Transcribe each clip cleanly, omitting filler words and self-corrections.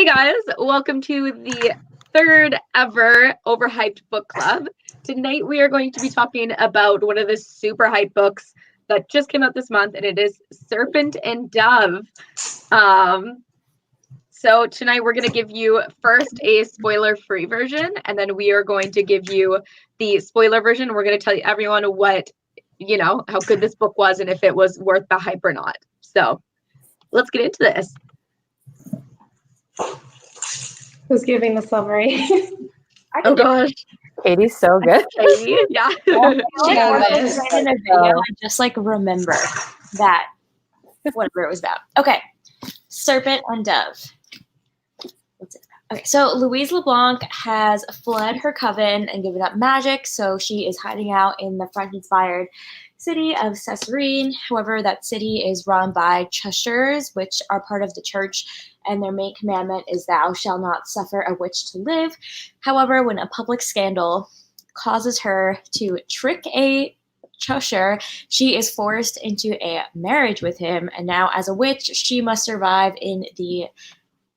Hey guys, welcome to the third ever Overhyped Book Club. Tonight we are going to be talking about one of the super hyped books that just came out this month, and it is Serpent and Dove. So tonight we're going to give you first a spoiler-free version, and then we are going to give you the spoiler version. We're going to tell you everyone how good this book was and if it was worth the hype or not. So let's get into this. Who's giving the summary? Oh gosh, Katie's so good. Katie, yeah. I just remember that whatever it was about. Okay, Serpent and Dove. What's it about? Okay, so Louise LeBlanc has fled her coven and given up magic, so she is hiding out in the French-inspired city of Cesarine. However, that city is run by Cheshires, which are part of the church, and their main commandment is thou shalt not suffer a witch to live. However, when a public scandal causes her to trick a Cheshire, she is forced into a marriage with him, and now as a witch, she must survive in the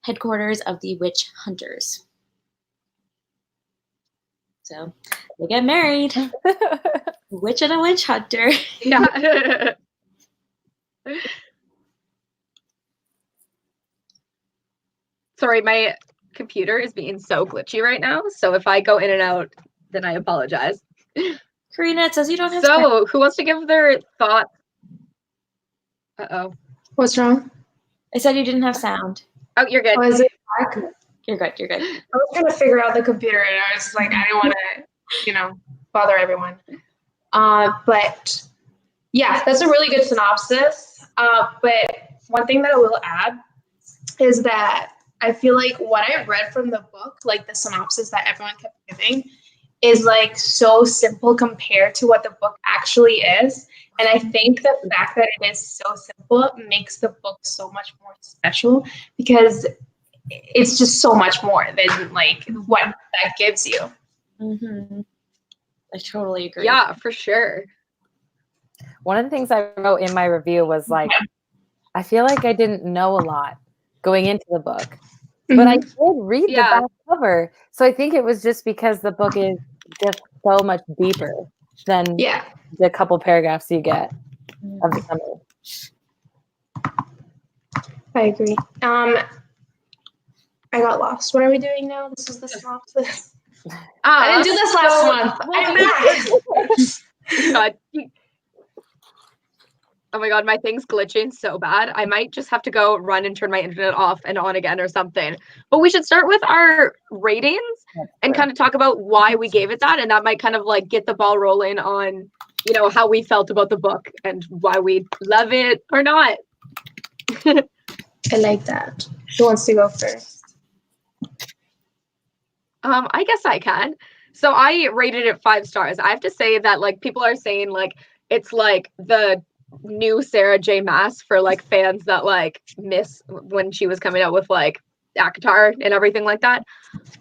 headquarters of the witch hunters. So they get married. Witch and a witch hunter. Yeah. Sorry, my computer is being so glitchy right now. So if I go in and out, then I apologize. Karina, it says you don't have So who wants to give their thoughts? Uh-oh. What's wrong? I said you didn't have sound. Oh, you're good. Oh, is it dark? You're good. You're good. I was trying to figure out the computer, and I was like, I didn't want to, bother everyone. But yeah, that's a really good synopsis. But one thing that I will add is that I feel like what I read from the book, like the synopsis that everyone kept giving, is like so simple compared to what the book actually is. And I think the fact that it is so simple makes the book so much more special because it's just so much more than like what that gives you. Mm-hmm. I totally agree. Yeah, for sure. One of the things I wrote in my review was like, I feel like I didn't know a lot going into the book, but I did read the back cover. So I think it was just because the book is just so much deeper than the couple paragraphs you get of the summary. I agree. I got lost. What are we doing now? This is the synopsis. I didn't do this last month. I'm back. God. Oh my God, my thing's glitching so bad. I might just have to go run and turn my internet off and on again or something. But we should start with our ratings and kind of talk about why we gave it that. And that might kind of like get the ball rolling on, how we felt about the book and why we love it or not. I like that. Who wants to go first? I guess I can. So I rated it 5 stars. I have to say that like people are saying like it's like the new Sarah J. Maas for like fans that like miss when she was coming out with like ACOTAR and everything like that.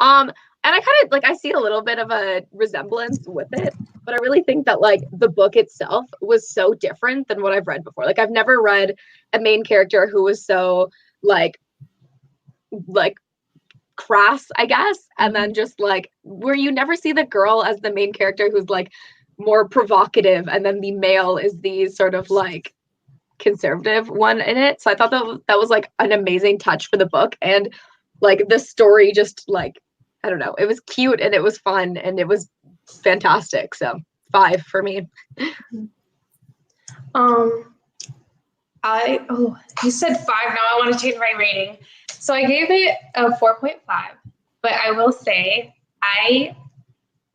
And I kind of like I see a little bit of a resemblance with it, but I really think that like the book itself was so different than what I've read before. Like I've never read a main character who was so like crass, I guess, and then just like where you never see the girl as the main character who's like more provocative, and then the male is the sort of like conservative one in it. So I thought that was like an amazing touch for the book, and like the story just like I don't know, it was cute and it was fun and it was fantastic. So 5 for me. You said 5. Now I want to change my rating. So I gave it a 4.5, but I will say I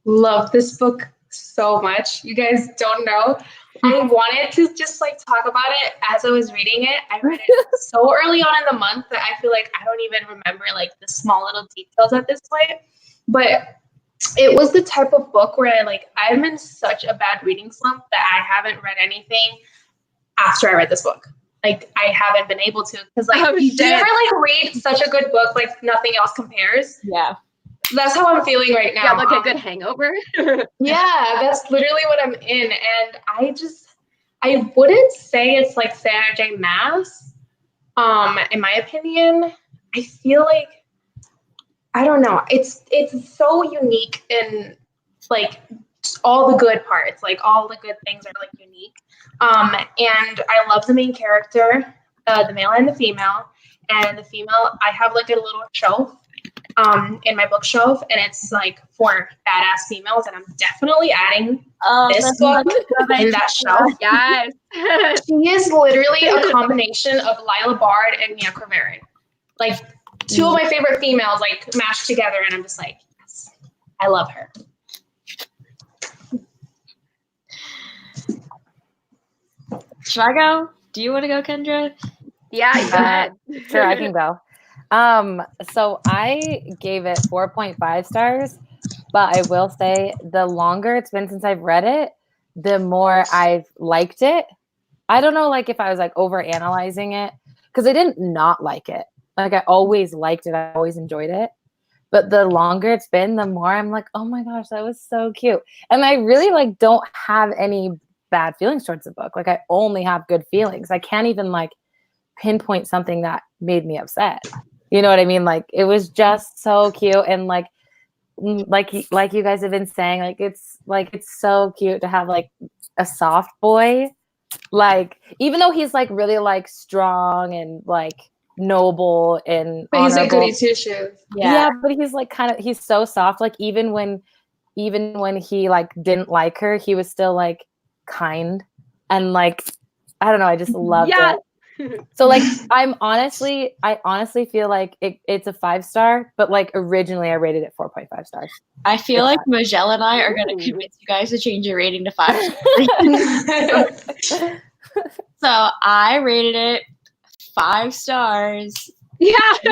love this book so much. You guys don't know. I wanted to just like talk about it as I was reading it. I read it so early on in the month that I feel like I don't even remember like the small little details at this point. But it was the type of book where I'm in such a bad reading slump that I haven't read anything after I read this book. Like I haven't been able to because do you ever read such a good book like nothing else compares? Yeah. That's how I'm feeling right now. Yeah, like a good hangover. Yeah, that's literally what I'm in. And I wouldn't say it's like Sarah J. Maas. In my opinion, I feel like I don't know. It's so unique in like all the good parts. Like all the good things are like unique. And I love the main character, the male and the female. And the female, I have like a little shelf in my bookshelf, and it's like for badass females, and I'm definitely adding this book in that shelf. Yes. She is literally a combination of Lila Bard and Mia Cravarin. Like two of my favorite females like mashed together, and I'm just like, yes, I love her. Should I go? Do you want to go, Kendra? Yeah, go ahead. Sure, I can go. So I gave it 4.5 stars, but I will say the longer it's been since I've read it, the more I've liked it. I don't know, like if I was like over analyzing it, because I didn't not like it. Like I always liked it. I always enjoyed it. But the longer it's been, the more I'm like, oh my gosh, that was so cute. And I really like don't have any bad feelings towards the book. Like I only have good feelings. I can't even like pinpoint something that made me upset. You know what I mean? Like it was just so cute, and like you guys have been saying, like it's so cute to have like a soft boy, like even though he's like really like strong and like noble and But he's a honorable. goody two shoes. Yeah, but he's like he's so soft. Like even when he like didn't like her, he was still like kind, and like I don't know, I just loved it. So like I honestly feel like it's a 5-star, but like originally I rated it 4.5 stars. I feel like Majelle and I are going to convince you guys to change your rating to 5. So I rated it 5 stars. Yeah. So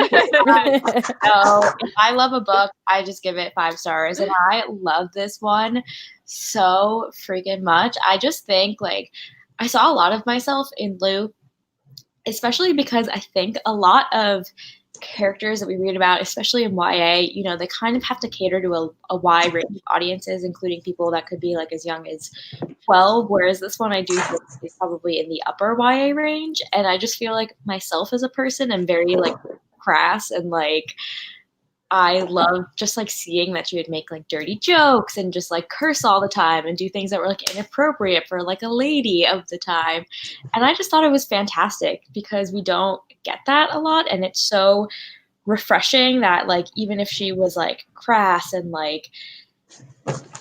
if I love a book, I just give it 5 stars, and I love this one so freaking much. I just think like I saw a lot of myself in Lou, especially because I think a lot of characters that we read about, especially in YA, you know, they kind of have to cater to a wide range of audiences, including people that could be like as young as 12, whereas this one I do think is probably in the upper YA range. And I just feel like myself as a person, I'm very like crass, and like I love just like seeing that she would make like dirty jokes and just like curse all the time and do things that were like inappropriate for like a lady of the time. And I just thought it was fantastic because we don't get that a lot. And it's so refreshing that like even if she was like crass and like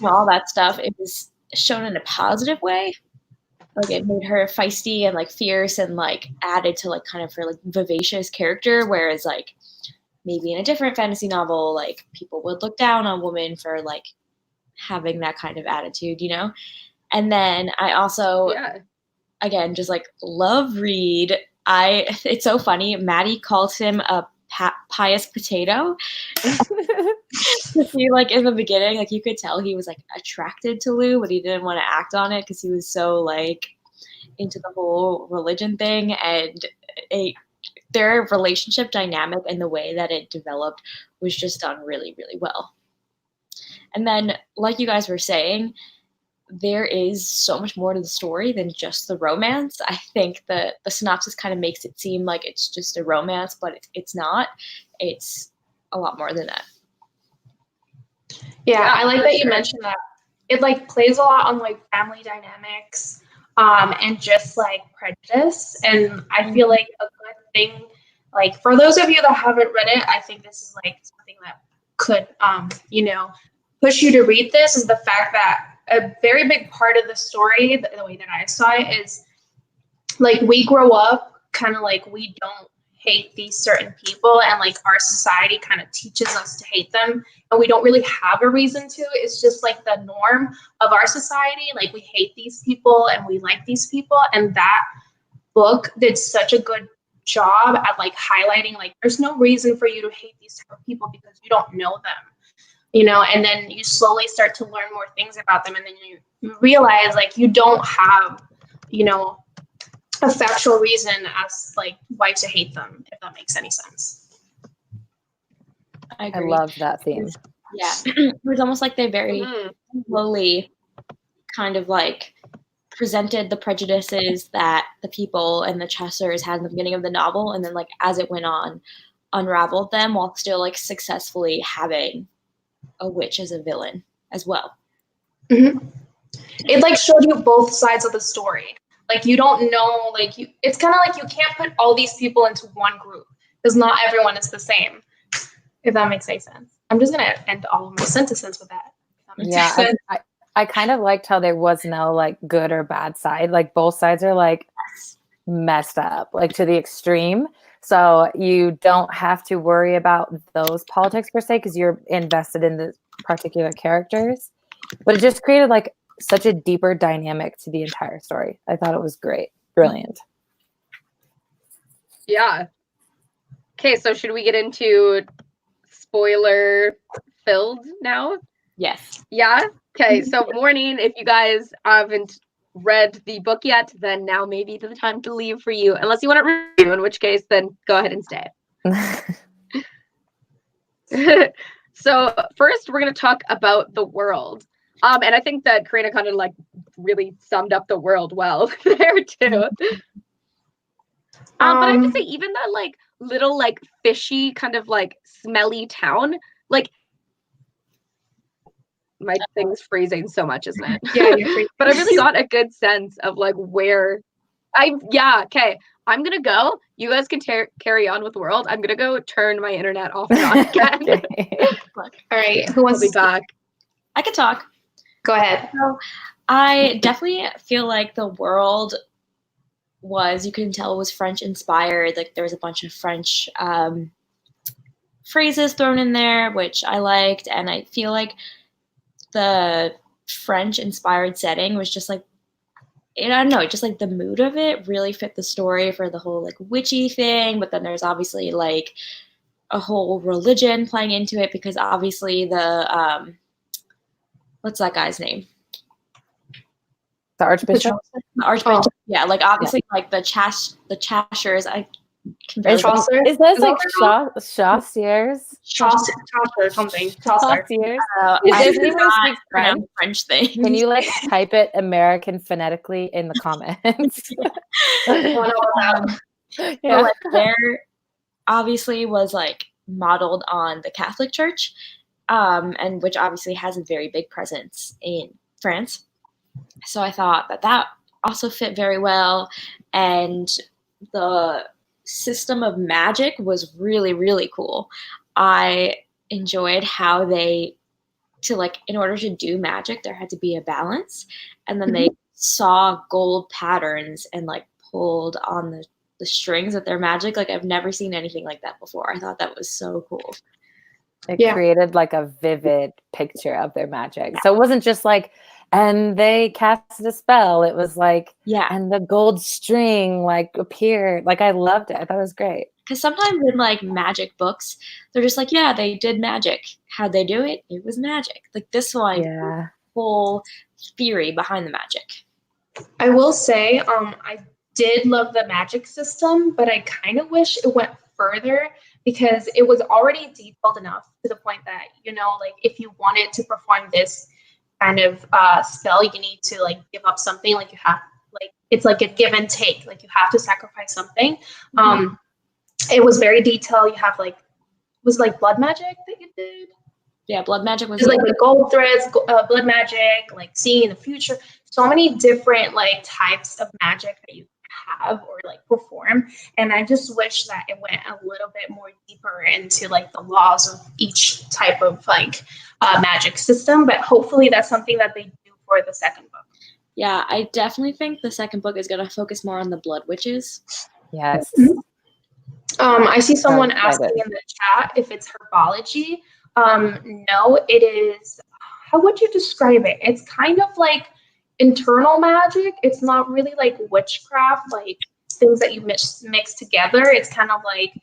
all that stuff, it was shown in a positive way. Like it made her feisty and like fierce and like added to like kind of her like vivacious character, whereas like maybe in a different fantasy novel, like people would look down on women for like having that kind of attitude, you know? And then I also, again, just like love Reed. It's so funny. Maddie calls him a pious potato. He like in the beginning, like you could tell he was like attracted to Lou, but he didn't want to act on it because he was so like into the whole religion thing, and their relationship dynamic and the way that it developed was just done really, really well. And then, like you guys were saying, there is so much more to the story than just the romance. I think the synopsis kind of makes it seem like it's just a romance, but it's not. It's a lot more than that. Yeah, I like that you mentioned that. It like plays a lot on like family dynamics, and just like prejudice. And I feel like a good thing, like for those of you that haven't read it, I think this is like something that could, you know, push you to read this, is the fact that a very big part of the story, the way that I saw it, is like we grow up kind of like we don't hate these certain people, and like our society kind of teaches us to hate them, and we don't really have a reason to. It's just like the norm of our society, like we hate these people and we like these people. And that book did such a good job at like highlighting like there's no reason for you to hate these type of people because you don't know them, you know. And then you slowly start to learn more things about them, and then you realize like you don't have, you know, a factual reason as like why to hate them, if that makes any sense. I love that theme. Yeah. It was almost like they very slowly kind of like presented the prejudices that the people and the Chessers had in the beginning of the novel, and then like as it went on, unraveled them while still like successfully having a witch as a villain as well. Mm-hmm. It like showed you both sides of the story. Like you don't know, like you. It's kind of like you can't put all these people into one group because not everyone is the same. If that makes any sense. I'm just gonna end all of my sentences with that. Yeah, I kind of liked how there was no like good or bad side. Like both sides are like messed up, like to the extreme. So you don't have to worry about those politics per se because you're invested in the particular characters. But it just created like such a deeper dynamic to the entire story. I thought it was great. Brilliant. Yeah. Okay, so should we get into spoiler filled now? Yes. Yeah? Okay, so warning, if you guys haven't read the book yet, then now may be the time to leave for you. Unless you want to review, in which case, then go ahead and stay. So first, we're going to talk about the world. And I think that Karina kind of like really summed up the world well there too. But I have to say, even that like little like fishy kind of like smelly town, like my thing's freezing so much, isn't it? Yeah, you're freezing. But I really got a good sense of like where okay. I'm gonna go. You guys can carry on with the world. I'm gonna go turn my internet off and on again. All right, who wants to be back? I can talk. Go ahead. So, I definitely feel like the world was, you can tell it was French inspired. Like there was a bunch of French phrases thrown in there, which I liked. And I feel like the French inspired setting was just like, I don't know, just like the mood of it really fit the story for the whole like witchy thing. But then there's obviously like a whole religion playing into it because obviously the, what's that guy's name? The Archbishop? The Archbishop. Oh. Yeah, like obviously like the Chashers. I can barely Chaucer? Is that like Chaucer's? Chaucer something. Chaucer. Is anyone speaks French thing? Can you like type it American phonetically in the comments? Yeah. Like there obviously was like modeled on the Catholic Church, and which obviously has a very big presence in France. So I thought that also fit very well, and the system of magic was really, really cool. I enjoyed how in order to do magic, there had to be a balance, and then they saw gold patterns and like pulled on the strings of their magic. Like I've never seen anything like that before. I thought that was so cool. It created like a vivid picture of their magic. So it wasn't just like, and they cast a spell. It was like, and the gold string like appeared. Like I loved it. I thought it was great. Because sometimes in like magic books, they're just like, yeah, they did magic. How'd they do it? It was magic. Like this one, whole theory behind the magic. I will say, I did love the magic system, but I kind of wish it went further because it was already detailed enough to the point that, like if you wanted to perform this kind of spell, you need to like give up something. Like you have, like it's like a give and take. Like you have to sacrifice something. It was very detailed. You have like, was it like blood magic that you did? Yeah, blood magic was like the gold threads, blood magic, like seeing the future. So many different like types of magic that you have or like perform, and I just wish that it went a little bit more deeper into like the laws of each type of like magic system. But hopefully that's something that they do for the second book. Yeah, I definitely think the second book is going to focus more on the blood witches. Yes. I see someone asking in the chat if it's herbology. No, it is. How would you describe it? It's kind of like internal magic. It's not really like witchcraft, like things that you mix together. It's kind of like,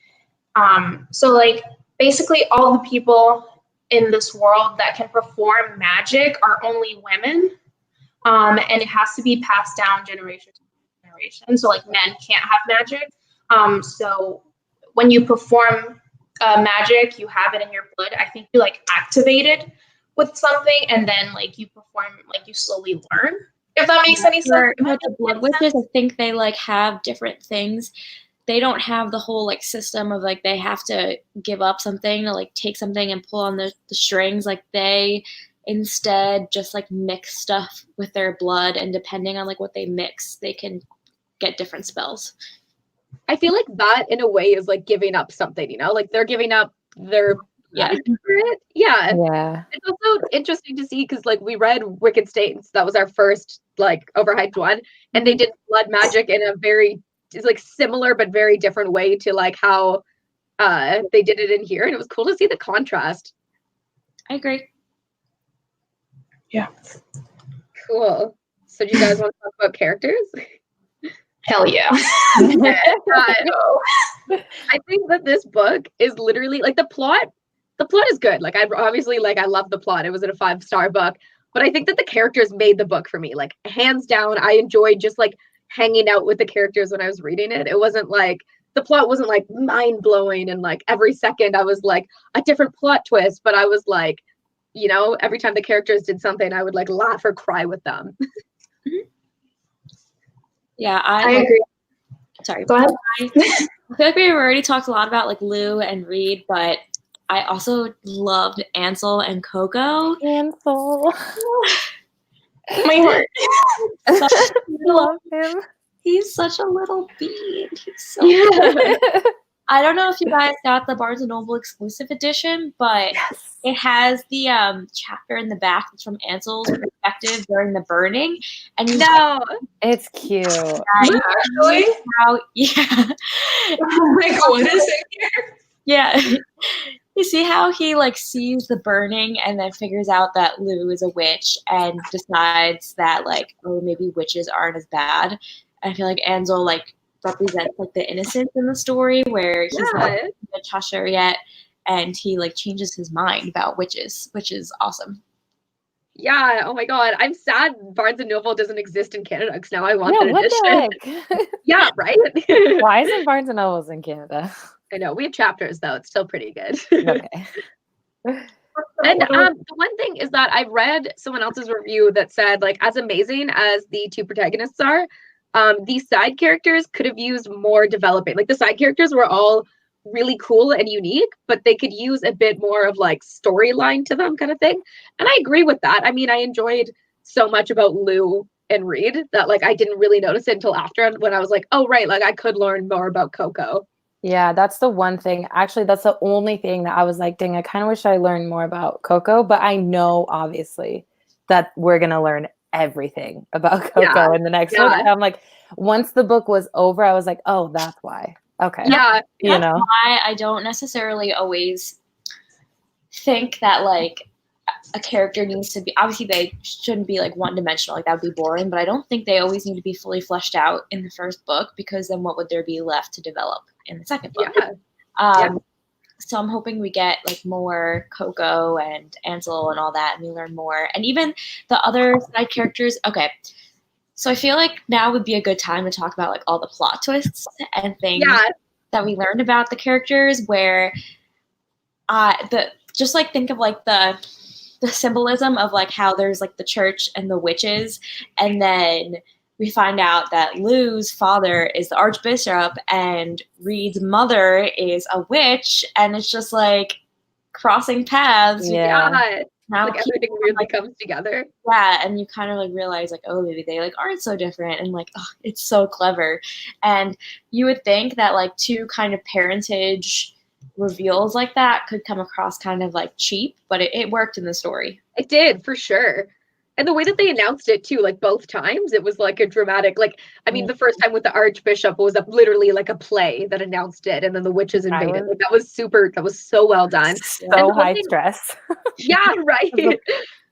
so like basically all the people in this world that can perform magic are only women, and it has to be passed down generation to generation. So like men can't have magic. So when you perform magic, you have it in your blood. I think you like activate it with something, and then like you perform, like you slowly learn. If that makes any sense. With the blood witches, I think they like have different things they don't have the whole like system of like they have to give up something to like take something and pull on the strings. Like they instead just like mix stuff with their blood, and depending on like what they mix, they can get different spells. I feel like that in a way is like giving up something, you know, like they're giving up their life for it. Yeah. It's also interesting to see because like we read Wicked Stains, that was our first like overhyped one, and they did blood magic in a very like similar but very different way to like how they did it in here, and it was cool to see the contrast. I agree. Yeah. Cool. So do you guys want to talk about characters? Hell yeah. I think that this book is literally like the plot is good. Like I obviously like I love the plot. It was a 5-star book, but I think that the characters made the book for me. Like hands down, I enjoyed just like hanging out with the characters when I was reading it. It wasn't like the plot wasn't like mind blowing and like every second I was like a different plot twist, but I was like, you know, every time the characters did something, I would like laugh or cry with them. Yeah, I agree. Sorry. Go ahead. I feel like we've already talked a lot about like Lou and Reed, but I also loved Ansel and Coco. Ansel. My heart. I love him. He's such a little bean. He's so Yeah. I don't know if you guys got the Barnes & Noble exclusive edition, but it has the chapter in the back that's from Ansel's perspective during the burning. And you it's cute. Actually? Like, what is it here? Yeah. You see how he like sees the burning and then figures out that Lou is a witch and decides that like, oh, maybe witches aren't as bad. I feel like Ansel like represents like the innocence in the story where he's not a witch husher yet, and he like changes his mind about witches, which is awesome. Yeah. Oh my god, I'm sad Barnes and Noble doesn't exist in Canada because now I want that what edition. the heck? Yeah, right. Why isn't Barnes and Noble in Canada? I know we have chapters though; it's still pretty good. Okay. And the one thing is that I read someone else's review that said, like, as amazing as the two protagonists are, these side characters could have used more developing. Like the side characters were all really cool and unique, but they could use a bit more of like storyline to them kind of thing. And I agree with that. I mean, I enjoyed so much about Lou and Reed that like I didn't really notice it until after when I was like, oh right, like I could learn more about Coco. Yeah, that's the one thing. Actually, that's the only thing that I was like, dang, I kind of wish I learned more about Coco, but I know obviously that we're going to learn everything about Coco in the next book. I'm like, once the book was over, I was like, oh, that's why. Okay. Yeah. You know why I don't necessarily always think that like a character needs to be, obviously they shouldn't be like one-dimensional, like that would be boring, but I don't think they always need to be fully fleshed out in the first book, because then what would there be left to develop in the second book? So I'm hoping we get like more Coco and Ansel and all that, and we learn more, and even the other side characters. Okay, so I feel like now would be a good time to talk about like all the plot twists and things that we learned about the characters, where just like think of like the symbolism of like how there's like the church and the witches, and then we find out that Lou's father is the archbishop and Reed's mother is a witch, and it's just like crossing paths. Now like everything really comes together. Yeah, and you kind of like realize like, oh, maybe they like aren't so different, and like, oh, it's so clever. And you would think that like two kind of parentage reveals like that could come across kind of like cheap, but it worked in the story. It did, for sure. And the way that they announced it too, like both times, it was like a dramatic, like, I mean, the first time with the archbishop was literally like a play that announced it, and then the witches invaded. Like, that was so well done. So high stress. Yeah, right.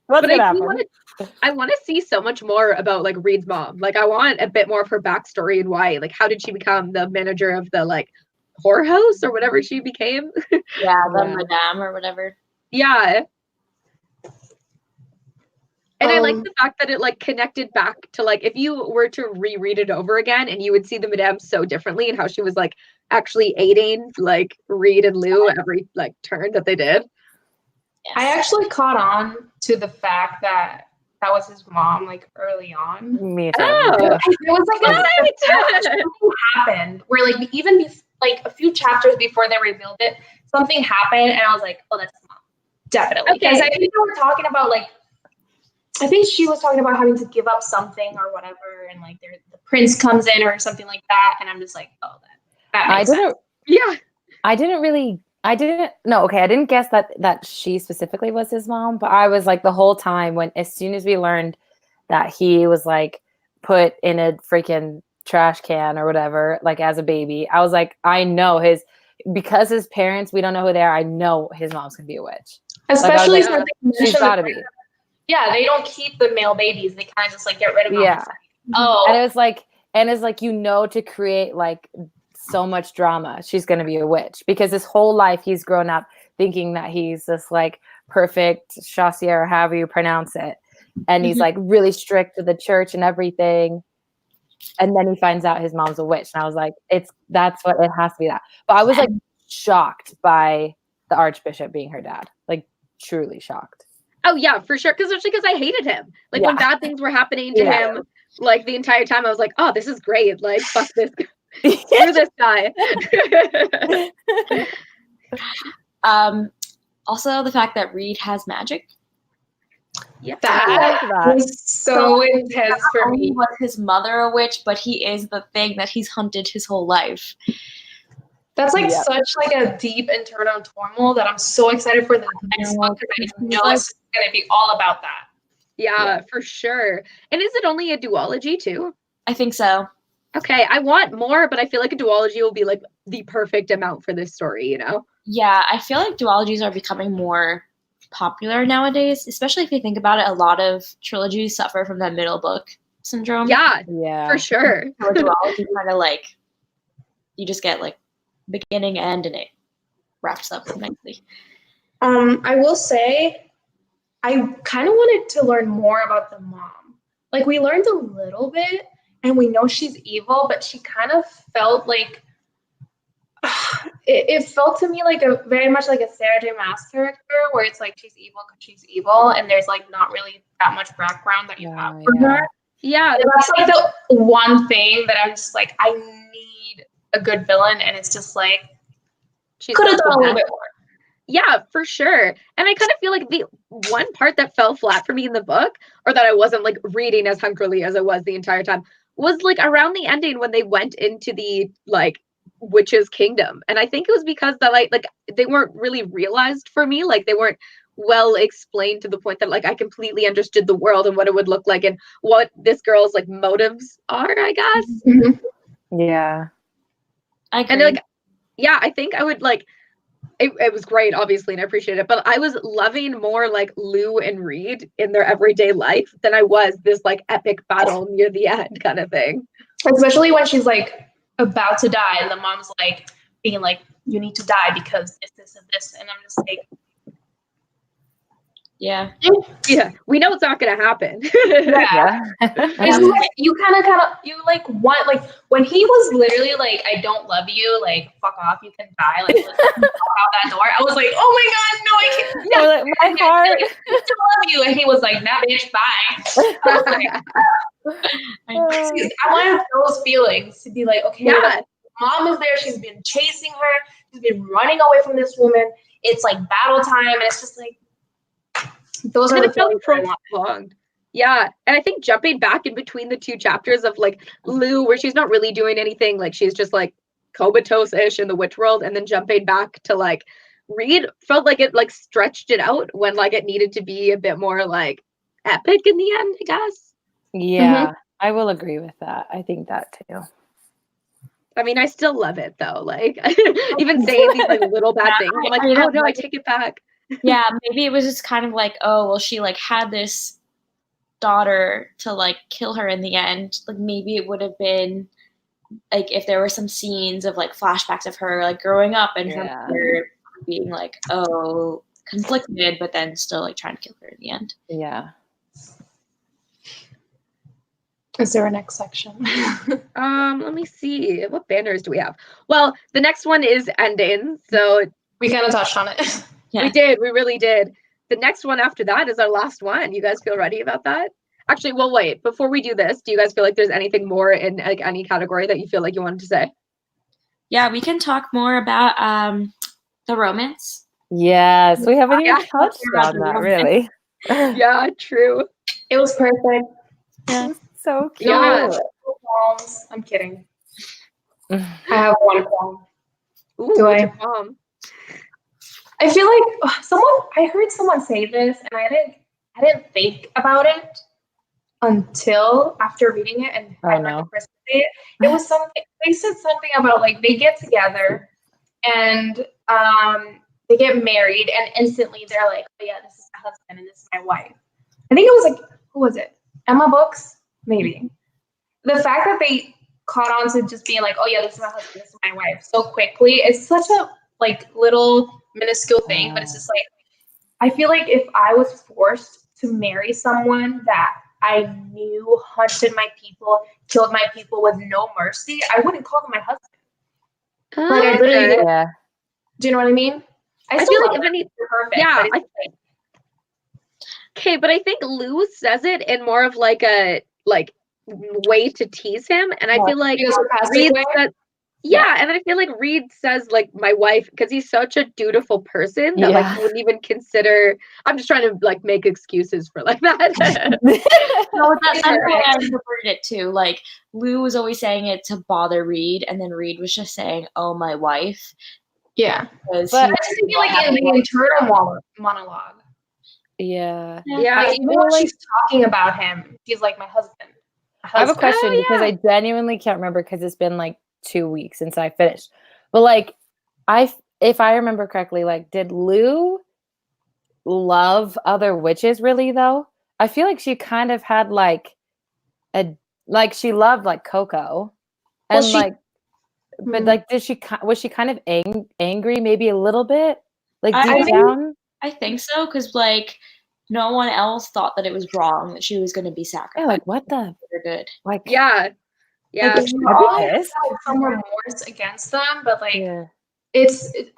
But I want to see so much more about like Reed's mom. Like, I want a bit more of her backstory and why. Like, how did she become the manager of the like whorehouse or whatever she became? The madame or whatever. Yeah. And I like the fact that it like connected back to like, if you were to reread it over again, and you would see the madame so differently, and how she was like actually aiding like Reed and Lou every like turn that they did. I actually caught on to the fact that that was his mom, like early on. Me too. Oh. It was like Right. something happened where like even like a few chapters before they revealed it, something happened, and I was like, oh, that's his mom, definitely. Because Okay. I think they were talking about like, I think she was talking about having to give up something or whatever, and like the prince comes in or something like that, and I'm just like, oh, that makes sense. Yeah. I didn't guess that she specifically was his mom, but I was like the whole time as soon as we learned that he was like put in a freaking trash can or whatever, like as a baby, I was like, I know because his parents, we don't know who they are. I know his mom's gonna be a witch. Especially like, since she's gotta be. Yeah, they don't keep the male babies. They kind of just like get rid of them. Yeah. Oh. And it's like, to create like so much drama, she's going to be a witch, because his whole life he's grown up thinking that he's this like perfect chassier, however you pronounce it. And he's like really strict to the church and everything. And then he finds out his mom's a witch. And I was like, that's what it has to be that. But I was like shocked by the Archbishop being her dad, like truly shocked. Oh yeah, for sure. Especially because I hated him. Like when bad things were happening to him, like the entire time, I was like, "Oh, this is great! Like fuck this, screw this guy." Also, the fact that Reed has magic. Yeah, that was so intense for me. Was his mother a witch? But he is the thing that he's hunted his whole life. That's like such like a deep internal turmoil that I'm so excited for the next book, because I know it's going to be all about that. Yeah, for sure. And is it only a duology too? I think so. Okay, I want more, but I feel like a duology will be like the perfect amount for this story, you know? Yeah, I feel like duologies are becoming more popular nowadays, especially if you think about it. A lot of trilogies suffer from that middle book syndrome. Yeah, for sure. So a duology kind of like, you just get like beginning, end, and it wraps up nicely. I will say, I kind of wanted to learn more about the mom. Like we learned a little bit, and we know she's evil, but she kind of felt like it felt to me like very much like a Sarah J. Maas character, where it's like she's evil because she's evil, and there's like not really that much background that you have for her. Yeah, and that's like the one thing that I'm just like, I need a good villain, and it's just like could have done a little bit more. Yeah, for sure. And I kind of feel like the one part that fell flat for me in the book, or that I wasn't like reading as hungrily as I was the entire time, was like around the ending when they went into the like witch's kingdom. And I think it was because that like they weren't really realized for me. Like they weren't well explained to the point that like I completely understood the world and what it would look like and what this girl's like motives are, I guess. Yeah. I agree. And like, yeah, I think I would like it was great, obviously, and I appreciate it. But I was loving more like Lou and Reed in their everyday life than I was this like epic battle near the end kind of thing. Especially when she's like about to die, and the mom's like being like, "You need to die because it's this and this," and I'm just like, yeah, we know it's not gonna happen. You kind of you like want like when he was literally like, "I don't love you, like fuck off, you can die, like let's go out that door." I was like, "Oh my god, no, I can't." Yeah, like, my heart. I still love you, and he was like, "Nah, bitch, bye." I wanted those feelings to be like, okay, mom is there. She's been chasing her. She's been running away from this woman. It's like battle time, and it's just like. Those are the feelings I want. Prolonged. Yeah, and I think jumping back in between the two chapters of like Lou, where she's not really doing anything, like she's just like comatose-ish in the witch world, and then jumping back to like Reed felt like it like stretched it out when like it needed to be a bit more like epic in the end, I guess. Yeah, I will agree with that. I think that too. I mean, I still love it though. Like even saying these like little bad things, I'm like, oh no, I take it back. Yeah, maybe it was just kind of like, oh, well, she like had this daughter to like kill her in the end. Like maybe it would have been like if there were some scenes of like flashbacks of her like growing up and her mother being like, oh, conflicted, but then still like trying to kill her in the end. Yeah. Is there a next section? Let me see. What banners do we have? Well, the next one is ending. So we kind of touched on it. Yeah. We did. We really did. the next one after that is our last one. You guys feel ready about that? Actually, well, wait. Before we do this, do you guys feel like there's anything more in like any category that you feel like you wanted to say? Yeah, we can talk more about the romance. Yes, we haven't even Yeah. touched on that, really. Yeah, true. It was perfect. Yeah. So cute. Yeah. No qualms. I'm kidding. I have one qualm. Ooh, Do what's I? your mom? I feel like I heard someone say this, and I didn't think about it until after reading it, and I heard the person say it. It was something they said something about like they get together and they get married, and instantly they're like, oh yeah, this is my husband and this is my wife. I think it was like, who was it? Emma Books, maybe. The fact that they caught on to just being like, oh yeah, this is my husband, this is my wife, so quickly, it's such a like little minuscule thing, but it's just like, I feel like if I was forced to marry someone that I knew hunted my people, killed my people with no mercy, I wouldn't call them my husband. Like I literally didn't. Yeah. Do you know what I mean? I feel like if any perfect. yeah, but okay, but I think Lou says it in more of like a like way to tease him, and I feel like Reed says, yeah, and then I feel like Reed says like my wife because he's such a dutiful person that like he wouldn't even consider. I'm just trying to like make excuses for like that. No, that's how I interpreted it too. Like Lou was always saying it to bother Reed, and then Reed was just saying, "Oh, my wife." Yeah, but I just feel like in the internal monologue. Yeah. Yeah. Even when she's talking about him, he's like my husband. I have a question because I genuinely can't remember because it's been like 2 weeks since I finished. But like, if I remember correctly, like, did Lou love other witches really though? I feel like she kind of had like she loved like Coco, and but like was she kind of angry maybe a little bit like deep down? I think so because like no one else thought that it was wrong that she was going to be sacrificed. Yeah, like what the? They're good. Like yeah. Like, she always had some remorse against them, but like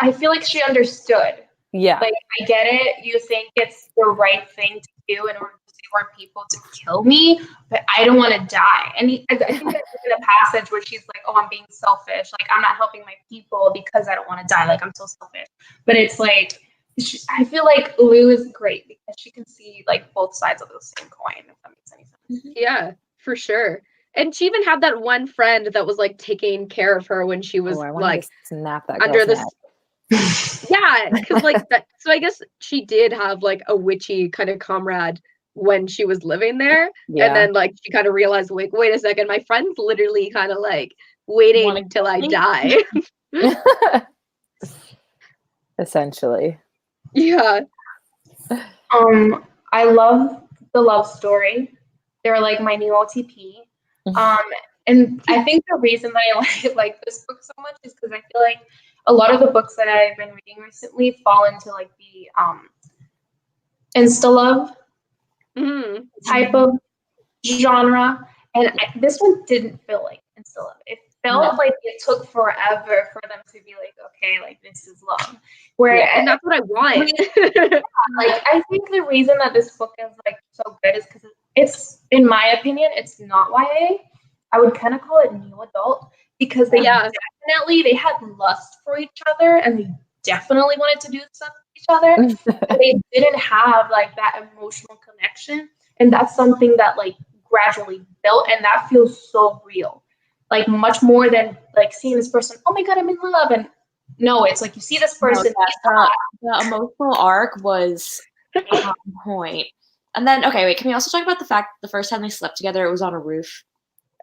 I feel like she understood. Yeah. Like I get it. You think it's the right thing to do in order to save our people to kill me, but I don't want to die. And I think there's in a passage where she's like, "Oh, I'm being selfish. Like I'm not helping my people because I don't want to die. Like I'm so selfish." But it's like I feel like Lou is great because she can see like both sides of the same coin. If that makes any sense. Yeah, for sure. And she even had that one friend that was like taking care of her when she was like snap that under this. neck. Yeah, because like that. So I guess she did have like a witchy kind of comrade when she was living there, and then like she kind of realized, like, wait a second, my friend's literally kind of like waiting until I die. Essentially. Yeah. I love the love story. They're like my new OTP. And I think the reason that I like this book so much is because I feel like a lot of the books that I've been reading recently fall into like the insta love type of genre, and this one didn't feel like insta love. It felt like it took forever for them to be like, okay, like this is love. And that's what I want. Like I think the reason that this book is like so good is because it's, in my opinion, it's not YA. I would kind of call it new adult because they definitely had lust for each other and they definitely wanted to do stuff with each other. But they didn't have like that emotional connection, and that's something that like gradually built, and that feels so real. Like much more than like seeing this person, oh my god, I'm in love, and no, it's like you see this person. The emotional arc was on point. And then, okay, wait, can we also talk about the fact that the first time they slept together, it was on a roof?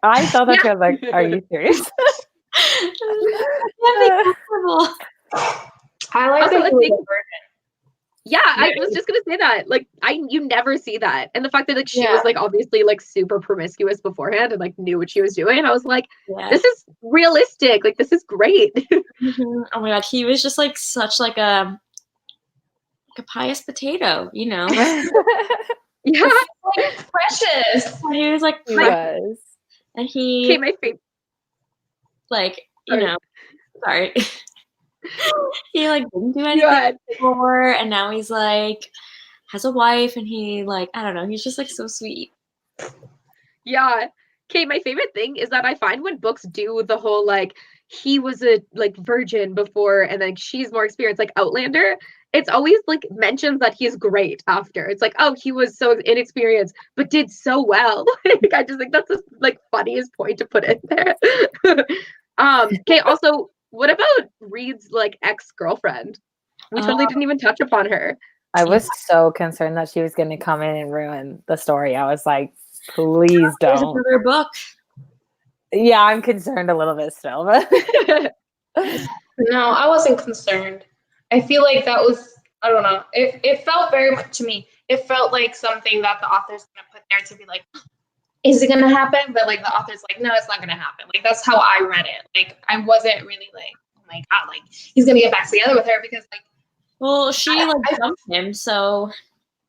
I thought that was like, are you serious? I like that. Yeah, I was just gonna say that. Like, you never see that, and the fact that like she was like obviously like super promiscuous beforehand and like knew what she was doing, and I was like, this is realistic. Like, this is great. Oh my god, he was just like such like a pious potato, you know? Yeah, like precious. He was like, and he my favorite. Like, you know, sorry. He like didn't do anything before, and now he's like has a wife, and he like, I don't know, he's just like so sweet. Yeah. Okay, my favorite thing is that I find when books do the whole like he was a like virgin before and like she's more experienced, like Outlander, it's always like mentions that he's great after. It's like, oh, he was so inexperienced but did so well. Like, I just think that's the like funniest point to put in there. Okay, also, what about Reed's like ex-girlfriend? We totally didn't even touch upon her. I was so concerned that she was going to come in and ruin the story. I was like, please There's don't. another book. Yeah, I'm concerned a little bit still, but No, I wasn't concerned. I feel like that was, I don't know. It felt very much to me. It felt like something that the author's gonna put there to be like, is it gonna happen? But like the author's like, no, it's not gonna happen. Like that's how I read it. Like I wasn't really like, oh my god, like he's gonna get back together with her because like, Well, she like dumped him, so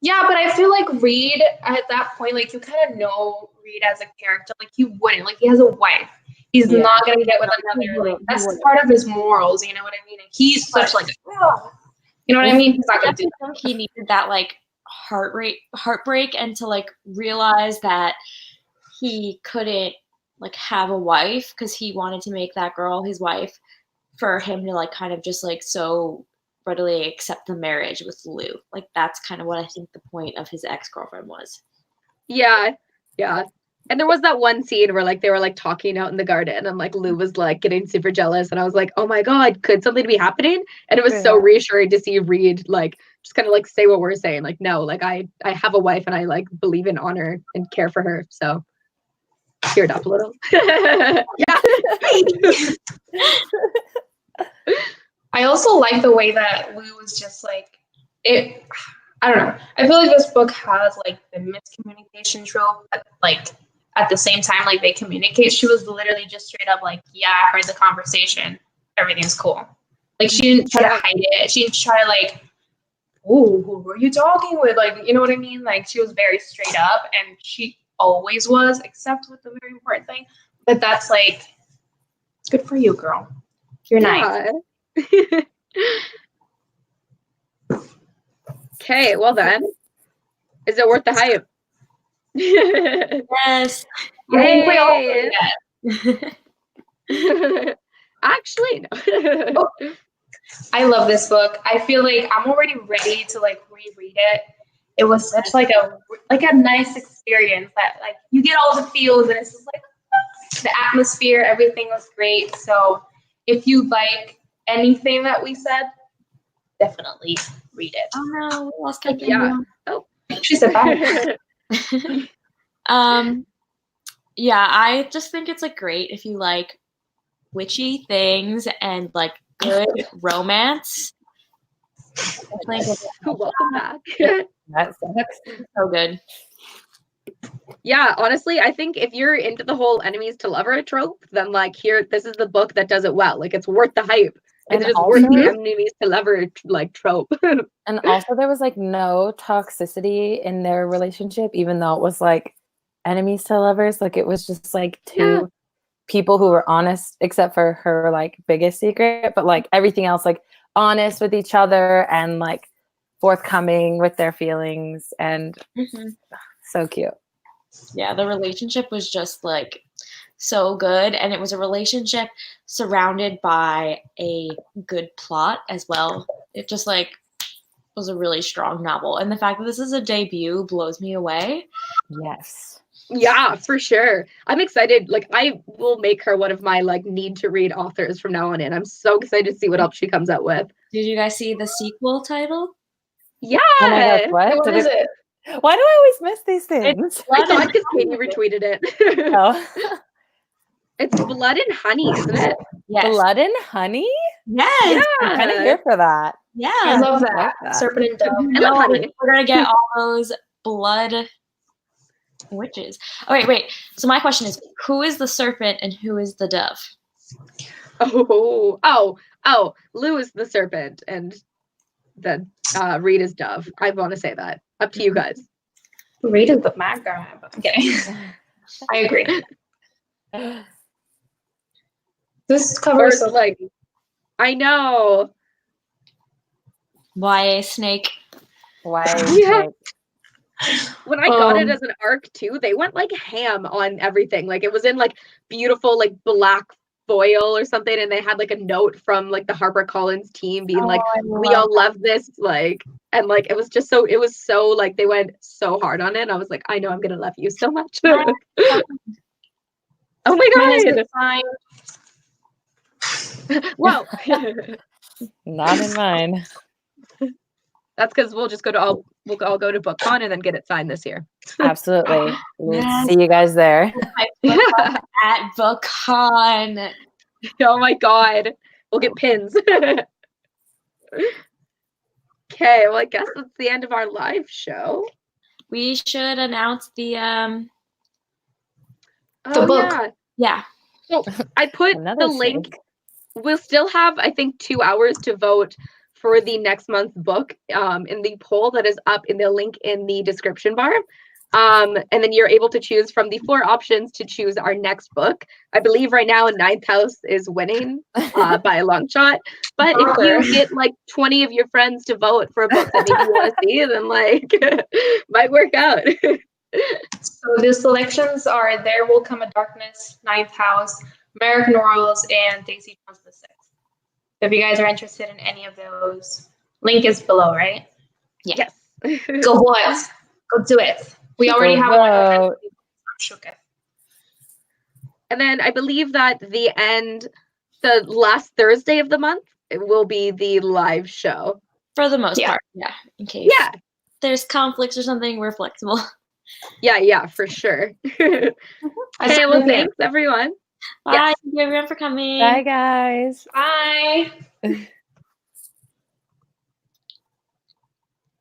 yeah, but I feel like Reed at that point, like you kind of know Reed as a character. Like he wouldn't. Like he has a wife. He's not gonna get with another. Like that's part of his morals. You know what I mean? And he's such like, you know what I mean? He's not gonna do that. he needed that like heartbreak, and to like realize that he couldn't like have a wife because he wanted to make that girl his wife, for him to like kind of just like so readily accept the marriage with Lou. Like that's kind of what I think the point of his ex-girlfriend was. Yeah. And there was that one scene where like they were like talking out in the garden and like Lou was like getting super jealous and I was like, oh my god, could something be happening? And it was so reassuring to see Reed like just kind of like say what we're saying. Like, no, like I have a wife and I like believe in honor and care for her. So teared up a little. Yeah. I also like the way that Lou was just like it. I don't know. I feel like this book has like the miscommunication trope, but like at the same time, like they communicate. She was literally just straight up like, "Yeah, I heard the conversation. Everything's cool." Like she didn't try to hide it. She didn't try to like, "Oh, who were you talking with?" Like, you know what I mean? Like she was very straight up, and she always was, except with the very important thing. But that's like, it's good for you, girl. You're nice. Okay, well then, is it worth the hype? Yes. Yay! Actually, no. I love this book. I feel like I'm already ready to like reread it. It was such like a nice experience that like you get all the feels and it's just like the atmosphere, everything was great. So if you like anything that we said, definitely read it. Oh no, we lost Kendra. Yeah. Oh, she said bye. Yeah, I just think it's like great if you like witchy things and like good romance. welcome back. that's So good. Yeah, honestly, I think if you're into the whole enemies to lover trope, then like this is the book that does it well. Like it's worth the hype. It's just worth the enemies to lover like trope. And also there was like no toxicity in their relationship, even though it was like enemies to lovers. Like it was just like two people who were honest, except for her like biggest secret, but like everything else, like honest with each other and like forthcoming with their feelings and so cute. Yeah, the relationship was just like so good, and it was a relationship surrounded by a good plot as well. It just like was a really strong novel, and the fact that this is a debut blows me away. Yes. Yeah, for sure. I'm excited. Like I will make her one of my like need to read authors from now on in. I'm so excited to see what else she comes out with. Did you guys see the sequel title? Yeah. Oh my gosh, What is it? Why do I always miss these things? I thought because Katie retweeted it. Oh. It's Blood and Honey, isn't it? Yes. Blood and Honey? Yes. I'm kind of here for that. Yeah. I love that. like that. Serpent and Dove. I love honey. We're gonna get all those blood witches. Oh wait. So my question is, who is the serpent and who is the dove? Oh, Lou is the serpent and the Reed is Dove. I want to say that. Up to you guys. Reed is the mad guy. But I'm kidding. I agree. This cover is so like, I know. YA snake. Why? Yeah. When I got it Um, as an ARC too, they went like ham on everything. Like it was in like beautiful like black foil or something, and they had like a note from like the HarperCollins team being like, I "We love all love this." Like, and like it was just so like they went so hard on it. I was like, I know I'm gonna love you so much. that. Oh my mine has been god! signed. Whoa. Not in mine. That's because we'll all go to BookCon and then get it signed this year. Absolutely. We'll Yes. see you guys there. My book club at BookCon. Oh my god. We'll get pins. Okay, well I guess that's the end of our live show. We should announce the Oh book. yeah. yeah. So I put Another the link. shake. We'll still have, I think, 2 hours to vote for the next month's book in the poll that is up in the link in the description bar. And then you're able to choose from the 4 options to choose our next book. I believe right now Ninth House is winning by a long shot. But if you get like 20 of your friends to vote for a book that maybe you want to see, then like might work out. So the selections are There Will Come a Darkness, Ninth House, American Royals, and Daisy Jones the Sixth. If you guys are interested in any of those, link is below, right? Yes. Go boys. Go do it. We already have vote. one. And then I believe that the last Thursday of the month, it will be the live show. For the most Yeah. part. Yeah. In case Yeah. there's conflicts or something, we're flexible. Yeah, for sure. Okay, well, thanks everyone. Bye. Yes. Thank you everyone for coming. Bye, guys. Bye.